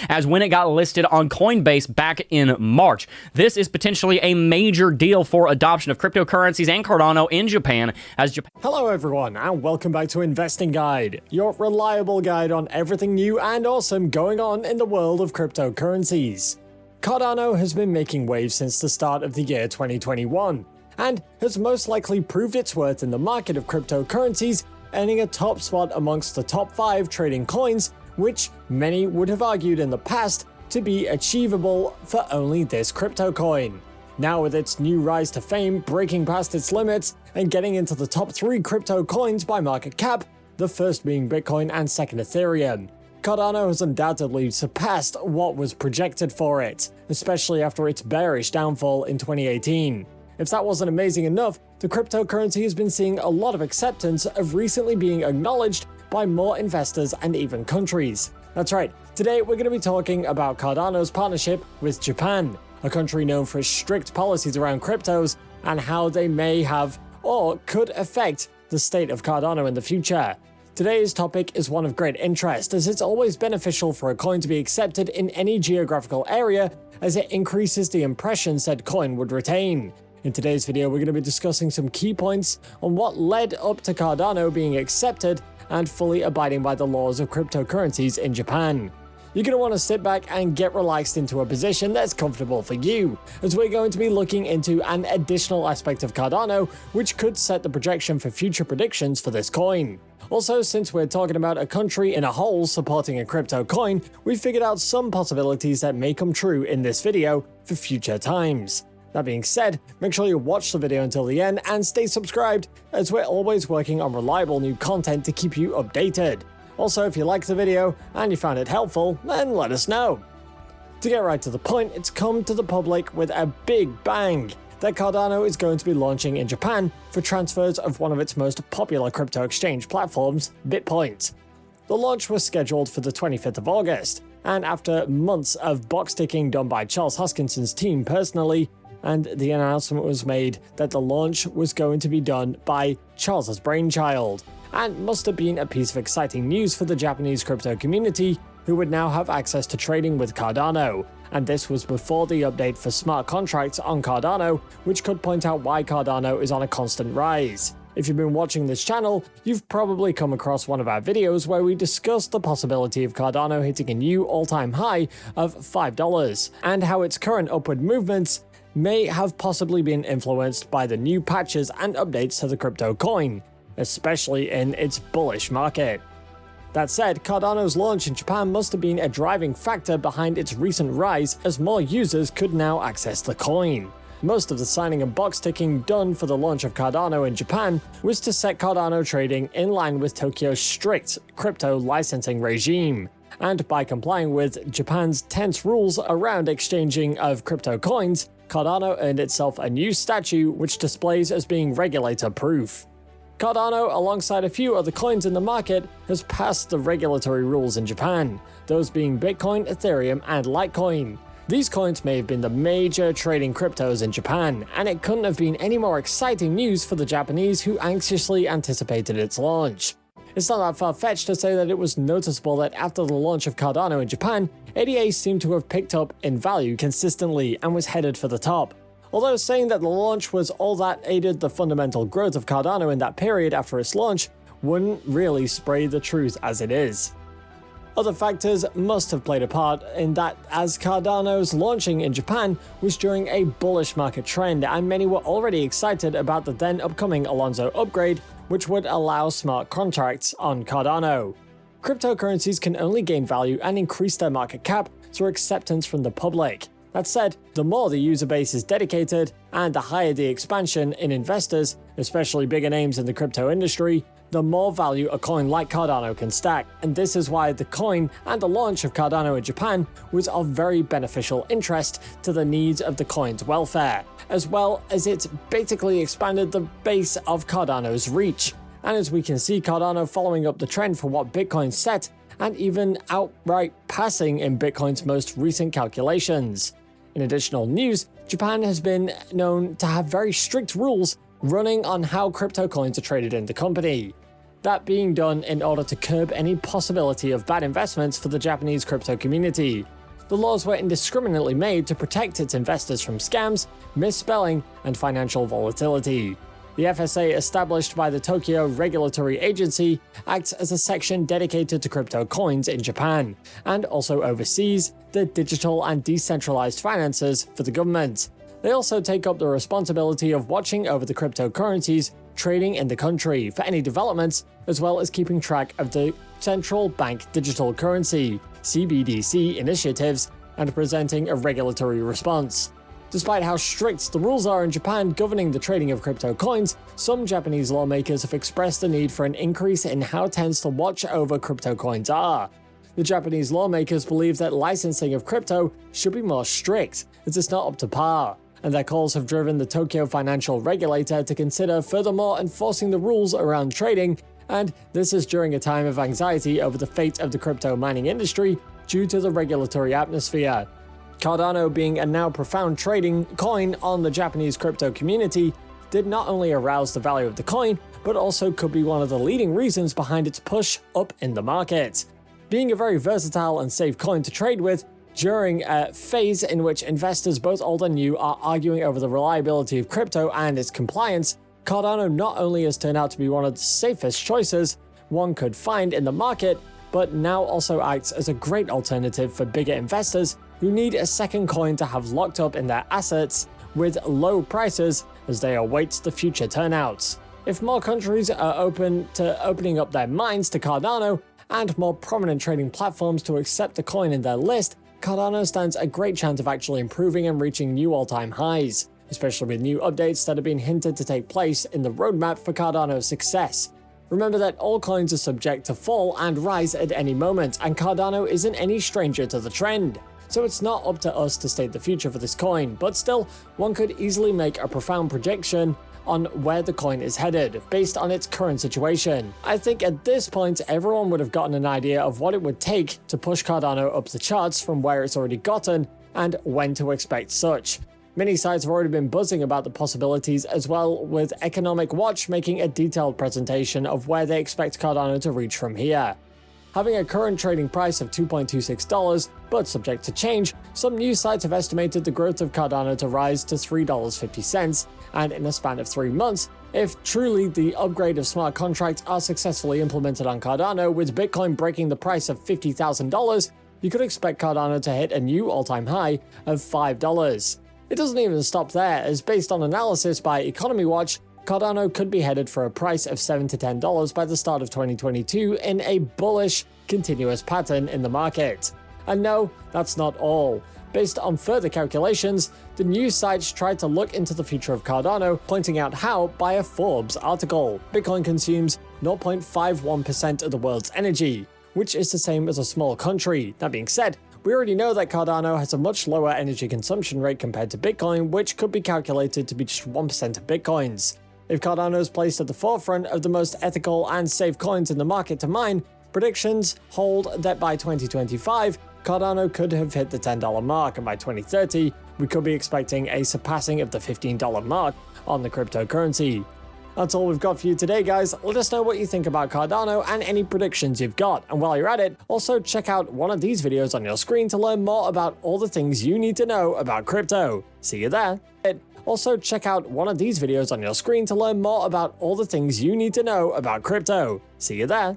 as when it got listed on Coinbase back in March. This is potentially a major deal for adoption of cryptocurrencies and Cardano in Japan, as Japan... Hello everyone, and welcome back to Investing Guide, your reliable guide on everything new and awesome going on in the world of cryptocurrencies. Cardano has been making waves since the start of the year 2021, and has most likely proved its worth in the market of cryptocurrencies, earning a top spot amongst the top 5 trading coins, which many would have argued in the past to be achievable for only this crypto coin. Now with its new rise to fame, breaking past its limits, and getting into the top 3 crypto coins by market cap, the first being Bitcoin and second Ethereum, Cardano has undoubtedly surpassed what was projected for it, especially after its bearish downfall in 2018. If that wasn't amazing enough, the cryptocurrency has been seeing a lot of acceptance of recently being acknowledged by more investors and even countries. That's right, today we're going to be talking about Cardano's partnership with Japan, a country known for its strict policies around cryptos and how they may have or could affect the state of Cardano in the future. Today's topic is one of great interest, as it's always beneficial for a coin to be accepted in any geographical area, as it increases the impression said coin would retain. In today's video, we're going to be discussing some key points on what led up to Cardano being accepted and fully abiding by the laws of cryptocurrencies in Japan. You're going to want to sit back and get relaxed into a position that's comfortable for you, as we're going to be looking into an additional aspect of Cardano, which could set the projection for future predictions for this coin. Also, since we're talking about a country in a whole supporting a crypto coin, we figured out some possibilities that may come true in this video for future times. That being said, make sure you watch the video until the end and stay subscribed, as we're always working on reliable new content to keep you updated. Also, if you liked the video and you found it helpful, then let us know. To get right to the point, it's come to the public with a big bang that Cardano is going to be launching in Japan for transfers of one of its most popular crypto exchange platforms, Bitpoint. The launch was scheduled for the 25th of August, and after months of box ticking done by Charles Hoskinson's team personally, and the announcement was made that the launch was going to be done by Charles's brainchild, and must have been a piece of exciting news for the Japanese crypto community, who would now have access to trading with Cardano. And this was before the update for smart contracts on Cardano, which could point out why Cardano is on a constant rise. If you've been watching this channel, you've probably come across one of our videos where we discussed the possibility of Cardano hitting a new all-time high of $5, and how its current upward movements may have possibly been influenced by the new patches and updates to the crypto coin, especially in its bullish market. That said, Cardano's launch in Japan must have been a driving factor behind its recent rise, as more users could now access the coin. Most of the signing and box ticking done for the launch of Cardano in Japan was to set Cardano trading in line with Tokyo's strict crypto licensing regime, and by complying with Japan's tense rules around exchanging of crypto coins, Cardano earned itself a new statue which displays as being regulator-proof. Cardano, alongside a few other coins in the market, has passed the regulatory rules in Japan, those being Bitcoin, Ethereum, and Litecoin. These coins may have been the major trading cryptos in Japan, and it couldn't have been any more exciting news for the Japanese who anxiously anticipated its launch. It's not that far-fetched to say that it was noticeable that after the launch of Cardano in Japan, ADA seemed to have picked up in value consistently and was headed for the top. Although saying that the launch was all that aided the fundamental growth of Cardano in that period after its launch wouldn't really spray the truth as it is. Other factors must have played a part in that, as Cardano's launching in Japan was during a bullish market trend, and many were already excited about the then upcoming Alonzo upgrade, which would allow smart contracts on Cardano. Cryptocurrencies can only gain value and increase their market cap through acceptance from the public. That said, the more the user base is dedicated, and the higher the expansion in investors, especially bigger names in the crypto industry, the more value a coin like Cardano can stack, and this is why the coin and the launch of Cardano in Japan was of very beneficial interest to the needs of the coin's welfare, as well as it basically expanded the base of Cardano's reach. And as we can see, Cardano following up the trend for what Bitcoin set, and even outright passing in Bitcoin's most recent calculations. In additional news, Japan has been known to have very strict rules running on how crypto coins are traded in the company. That being done in order to curb any possibility of bad investments for the Japanese crypto community, The laws were indiscriminately made to protect its investors from scams, misspelling, and financial volatility. The FSA, established by the Tokyo Regulatory Agency, acts as a section dedicated to crypto coins in Japan, and also oversees the digital and decentralized finances for the government. They also take up the responsibility of watching over the cryptocurrencies trading in the country for any developments, as well as keeping track of the central bank digital currency (CBDC) initiatives and presenting a regulatory response. Despite how strict the rules are in Japan governing the trading of crypto coins, some Japanese lawmakers have expressed the need for an increase in how tense to watch over crypto coins are. The Japanese lawmakers believe that licensing of crypto should be more strict, as it's not up to par, and their calls have driven the Tokyo financial regulator to consider furthermore enforcing the rules around trading, and this is during a time of anxiety over the fate of the crypto mining industry due to the regulatory atmosphere. Cardano, being a now profound trading coin on the Japanese crypto community, did not only arouse the value of the coin, but also could be one of the leading reasons behind its push up in the market. Being a very versatile and safe coin to trade with, during a phase in which investors both old and new are arguing over the reliability of crypto and its compliance, Cardano not only has turned out to be one of the safest choices one could find in the market, but now also acts as a great alternative for bigger investors who need a second coin to have locked up in their assets with low prices as they await the future turnouts. If more countries are open to opening up their minds to Cardano and more prominent trading platforms to accept the coin in their list, Cardano stands a great chance of actually improving and reaching new all-time highs, especially with new updates that have been hinted to take place in the roadmap for Cardano's success. Remember that all coins are subject to fall and rise at any moment, and Cardano isn't any stranger to the trend. So it's not up to us to state the future for this coin, but still, one could easily make a profound prediction on where the coin is headed, based on its current situation. I think at this point, everyone would have gotten an idea of what it would take to push Cardano up the charts from where it's already gotten, and when to expect such. Many sites have already been buzzing about the possibilities, as well, with Economic Watch making a detailed presentation of where they expect Cardano to reach from here. Having a current trading price of $2.26, but subject to change, some news sites have estimated the growth of Cardano to rise to $3.50, and in a span of 3 months, if truly the upgrade of smart contracts are successfully implemented on Cardano, with Bitcoin breaking the price of $50,000, you could expect Cardano to hit a new all-time high of $5. It doesn't even stop there, as based on analysis by Economy Watch, Cardano could be headed for a price of $7 to $10 by the start of 2022 in a bullish, continuous pattern in the market. And no, that's not all. Based on further calculations, the news sites tried to look into the future of Cardano, pointing out how, by a Forbes article, Bitcoin consumes 0.51% of the world's energy, which is the same as a small country. That being said, we already know that Cardano has a much lower energy consumption rate compared to Bitcoin, which could be calculated to be just 1% of Bitcoins. If Cardano is placed at the forefront of the most ethical and safe coins in the market to mine, predictions hold that by 2025, Cardano could have hit the $10 mark, and by 2030, we could be expecting a surpassing of the $15 mark on the cryptocurrency. That's all we've got for you today, guys. Let us know what you think about Cardano and any predictions you've got. And while you're at it, also check out one of these videos on your screen to learn more about all the things you need to know about crypto. See you there. Also check out one of these videos on your screen to learn more about all the things you need to know about crypto. See you there.